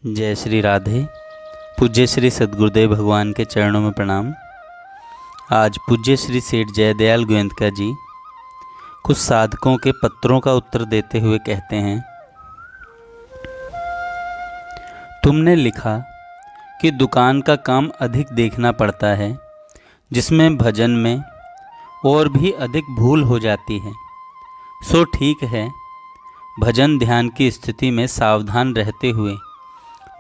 जय श्री राधे। पूज्य श्री सद्गुरुदेव भगवान के चरणों में प्रणाम। आज पूज्य श्री सेठ जयदयाल गोयंदका जी कुछ साधकों के पत्रों का उत्तर देते हुए कहते हैं, तुमने लिखा कि दुकान का काम अधिक देखना पड़ता है, जिसमें भजन में और भी अधिक भूल हो जाती है। सो ठीक है, भजन ध्यान की स्थिति में सावधान रहते हुए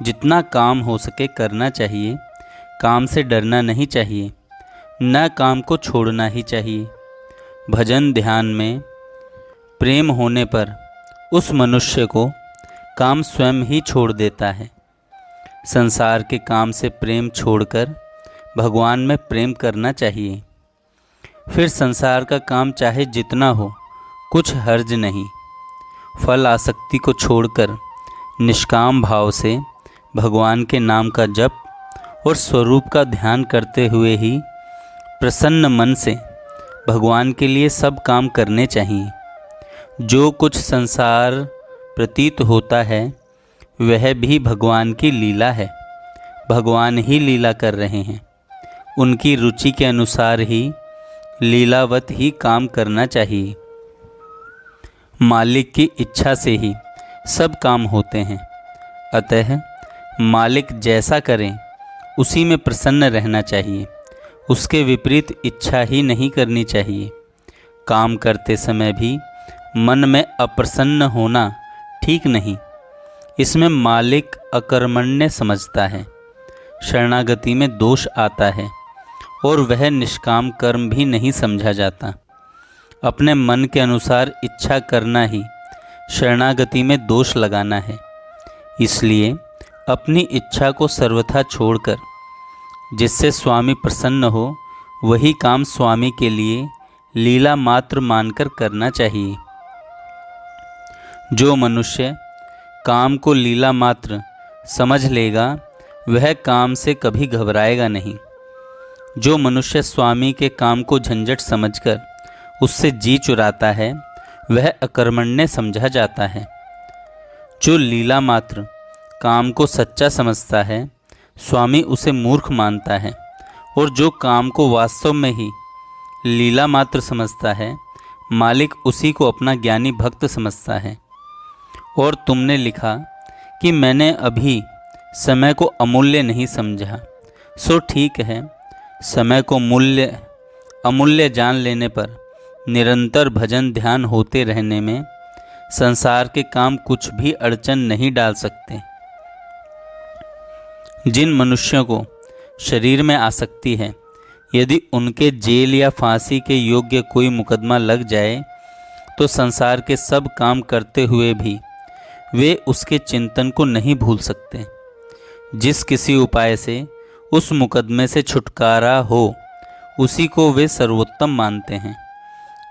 जितना काम हो सके करना चाहिए। काम से डरना नहीं चाहिए, न काम को छोड़ना ही चाहिए। भजन ध्यान में प्रेम होने पर उस मनुष्य को काम स्वयं ही छोड़ देता है। संसार के काम से प्रेम छोड़कर भगवान में प्रेम करना चाहिए। फिर संसार का काम चाहे जितना हो, कुछ हर्ज नहीं। फल आसक्ति को छोड़कर निष्काम भाव से भगवान के नाम का जप और स्वरूप का ध्यान करते हुए ही प्रसन्न मन से भगवान के लिए सब काम करने चाहिए। जो कुछ संसार प्रतीत होता है वह भी भगवान की लीला है। भगवान ही लीला कर रहे हैं। उनकी रुचि के अनुसार ही लीलावत ही काम करना चाहिए। मालिक की इच्छा से ही सब काम होते हैं। अतः मालिक जैसा करें उसी में प्रसन्न रहना चाहिए। उसके विपरीत इच्छा ही नहीं करनी चाहिए। काम करते समय भी मन में अप्रसन्न होना ठीक नहीं। इसमें मालिक अकर्मण्य समझता है। शरणागति में दोष आता है और वह निष्काम कर्म भी नहीं समझा जाता। अपने मन के अनुसार इच्छा करना ही शरणागति में दोष लगाना है। इसलिए अपनी इच्छा को सर्वथा छोड़कर जिससे स्वामी प्रसन्न हो वही काम स्वामी के लिए लीला मात्र मानकर करना चाहिए। जो मनुष्य काम को लीला मात्र समझ लेगा वह काम से कभी घबराएगा नहीं। जो मनुष्य स्वामी के काम को झंझट समझकर उससे जी चुराता है वह अकर्मण्य समझा जाता है। जो लीला मात्र काम को सच्चा समझता है स्वामी उसे मूर्ख मानता है, और जो काम को वास्तव में ही लीला मात्र समझता है मालिक उसी को अपना ज्ञानी भक्त समझता है। और तुमने लिखा कि मैंने अभी समय को अमूल्य नहीं समझा। सो ठीक है, समय को अमूल्य जान लेने पर निरंतर भजन ध्यान होते रहने में संसार के काम कुछ भी अड़चन नहीं डाल सकते। जिन मनुष्यों को शरीर में आसक्ति है, यदि उनके जेल या फांसी के योग्य कोई मुकदमा लग जाए तो संसार के सब काम करते हुए भी वे उसके चिंतन को नहीं भूल सकते। जिस किसी उपाय से उस मुकदमे से छुटकारा हो उसी को वे सर्वोत्तम मानते हैं,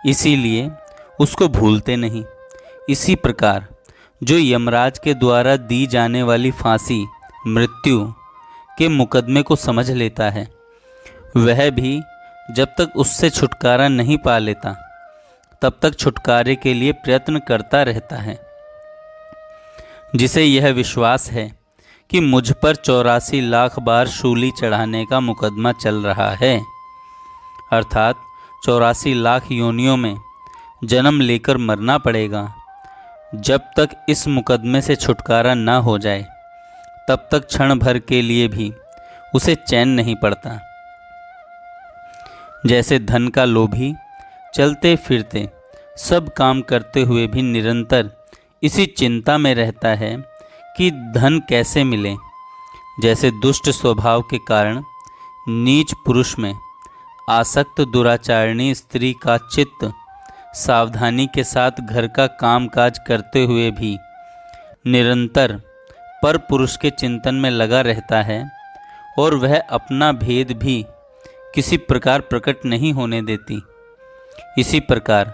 इसीलिए उसको भूलते नहीं। इसी प्रकार जो यमराज के द्वारा दी जाने वाली फांसी मृत्यु के मुकदमे को समझ लेता है, वह भी जब तक उससे छुटकारा नहीं पा लेता तब तक छुटकारे के लिए प्रयत्न करता रहता है। जिसे यह विश्वास है कि मुझ पर 84 लाख बार शूली चढ़ाने का मुकदमा चल रहा है, अर्थात 84 लाख योनियों में जन्म लेकर मरना पड़ेगा, जब तक इस मुकदमे से छुटकारा न हो जाए तब तक क्षण भर के लिए भी उसे चैन नहीं पड़ता। जैसे धन का लोभी चलते फिरते सब काम करते हुए भी निरंतर इसी चिंता में रहता है कि धन कैसे मिले, जैसे दुष्ट स्वभाव के कारण नीच पुरुष में आसक्त दुराचारणी स्त्री का चित्त सावधानी के साथ घर का कामकाज करते हुए भी निरंतर पर पुरुष के चिंतन में लगा रहता है, और वह अपना भेद भी किसी प्रकार प्रकट नहीं होने देती। इसी प्रकार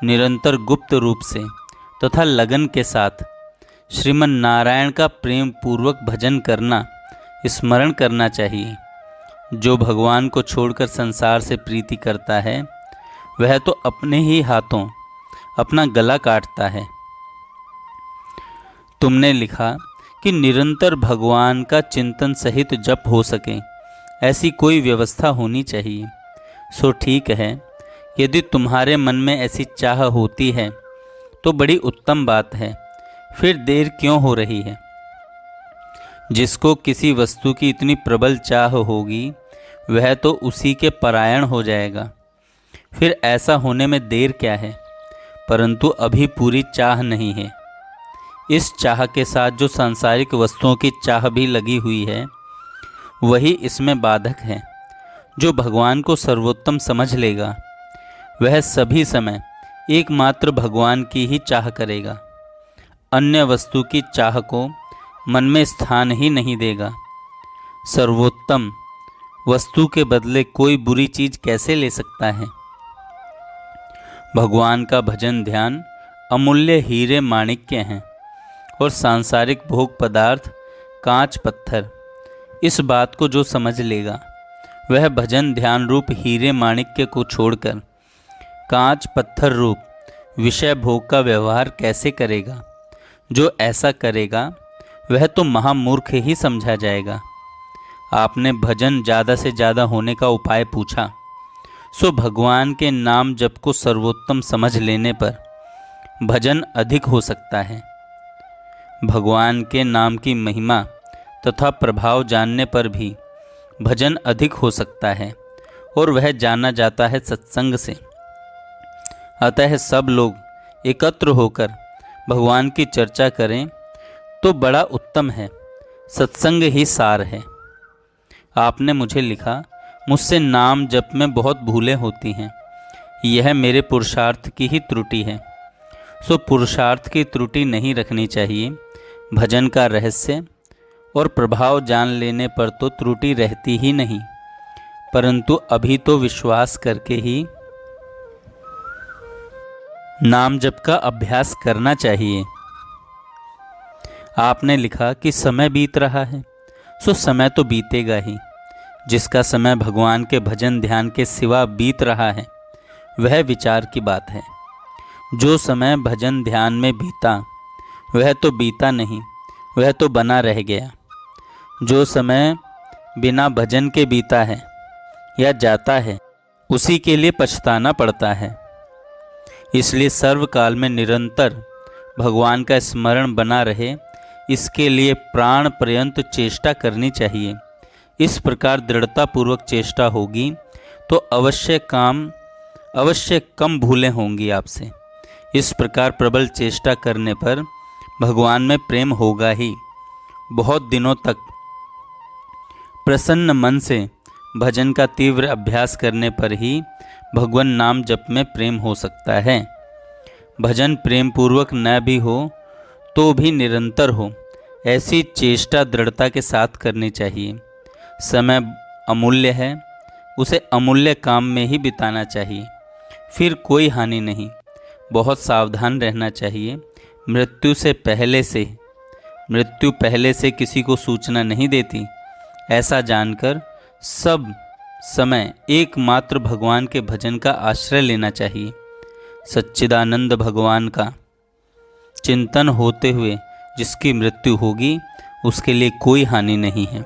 निरंतर गुप्त रूप से तथा लगन के साथ श्रीमन नारायण का प्रेम पूर्वक भजन करना, स्मरण करना चाहिए। जो भगवान को छोड़कर संसार से प्रीति करता है वह तो अपने ही हाथों अपना गला काटता है। तुमने लिखा कि निरंतर भगवान का चिंतन सहित जप हो सके, ऐसी कोई व्यवस्था होनी चाहिए। सो ठीक है, यदि तुम्हारे मन में ऐसी चाह होती है तो बड़ी उत्तम बात है, फिर देर क्यों हो रही है। जिसको किसी वस्तु की इतनी प्रबल चाह होगी वह तो उसी के परायण हो जाएगा, फिर ऐसा होने में देर क्या है। परंतु अभी पूरी चाह नहीं है। इस चाह के साथ जो सांसारिक वस्तुओं की चाह भी लगी हुई है वही इसमें बाधक है। जो भगवान को सर्वोत्तम समझ लेगा वह सभी समय एकमात्र भगवान की ही चाह करेगा, अन्य वस्तु की चाह को मन में स्थान ही नहीं देगा। सर्वोत्तम वस्तु के बदले कोई बुरी चीज कैसे ले सकता है। भगवान का भजन ध्यान अमूल्य हीरे माणिक्य हैं और सांसारिक भोग पदार्थ कांच पत्थर। इस बात को जो समझ लेगा वह भजन ध्यान रूप हीरे माणिक्य को छोड़कर कांच पत्थर रूप विषय भोग का व्यवहार कैसे करेगा। जो ऐसा करेगा वह तो महामूर्ख ही समझा जाएगा। आपने भजन ज़्यादा से ज़्यादा होने का उपाय पूछा, सो भगवान के नाम जप को सर्वोत्तम समझ लेने पर भजन अधिक हो सकता है। भगवान के नाम की महिमा तथा प्रभाव जानने पर भी भजन अधिक हो सकता है और वह जाना जाता है सत्संग से। अतः सब लोग एकत्र होकर भगवान की चर्चा करें तो बड़ा उत्तम है। सत्संग ही सार है। आपने मुझे लिखा, मुझसे नाम जप में बहुत भूलें होती हैं, यह मेरे पुरुषार्थ की ही त्रुटि है। सो पुरुषार्थ की त्रुटि नहीं रखनी चाहिए। भजन का रहस्य और प्रभाव जान लेने पर तो त्रुटि रहती ही नहीं, परंतु अभी तो विश्वास करके ही नाम जप का अभ्यास करना चाहिए। आपने लिखा कि समय बीत रहा है, सो समय तो बीतेगा ही। जिसका समय भगवान के भजन ध्यान के सिवा बीत रहा है वह विचार की बात है। जो समय भजन ध्यान में बीता वह तो बीता नहीं, वह तो बना रह गया। जो समय बिना भजन के बीता है या जाता है उसी के लिए पछताना पड़ता है। इसलिए सर्वकाल में निरंतर भगवान का स्मरण बना रहे, इसके लिए प्राण पर्यंत चेष्टा करनी चाहिए। इस प्रकार दृढ़तापूर्वक चेष्टा होगी तो अवश्य कम भूलें होंगी आपसे। इस प्रकार प्रबल चेष्टा करने पर भगवान में प्रेम होगा ही। बहुत दिनों तक प्रसन्न मन से भजन का तीव्र अभ्यास करने पर ही भगवान नाम जप में प्रेम हो सकता है। भजन प्रेम पूर्वक न भी हो तो भी निरंतर हो, ऐसी चेष्टा दृढ़ता के साथ करनी चाहिए। समय अमूल्य है, उसे अमूल्य काम में ही बिताना चाहिए, फिर कोई हानि नहीं। बहुत सावधान रहना चाहिए। मृत्यु पहले से किसी को सूचना नहीं देती, ऐसा जानकर सब समय एकमात्र भगवान के भजन का आश्रय लेना चाहिए। सच्चिदानंद भगवान का चिंतन होते हुए जिसकी मृत्यु होगी उसके लिए कोई हानि नहीं है।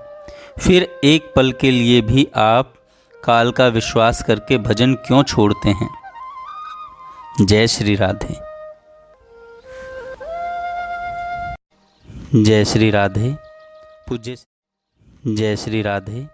फिर एक पल के लिए भी आप काल का विश्वास करके भजन क्यों छोड़ते हैं। जय श्री राधे। जय श्री राधे। जय श्री राधे।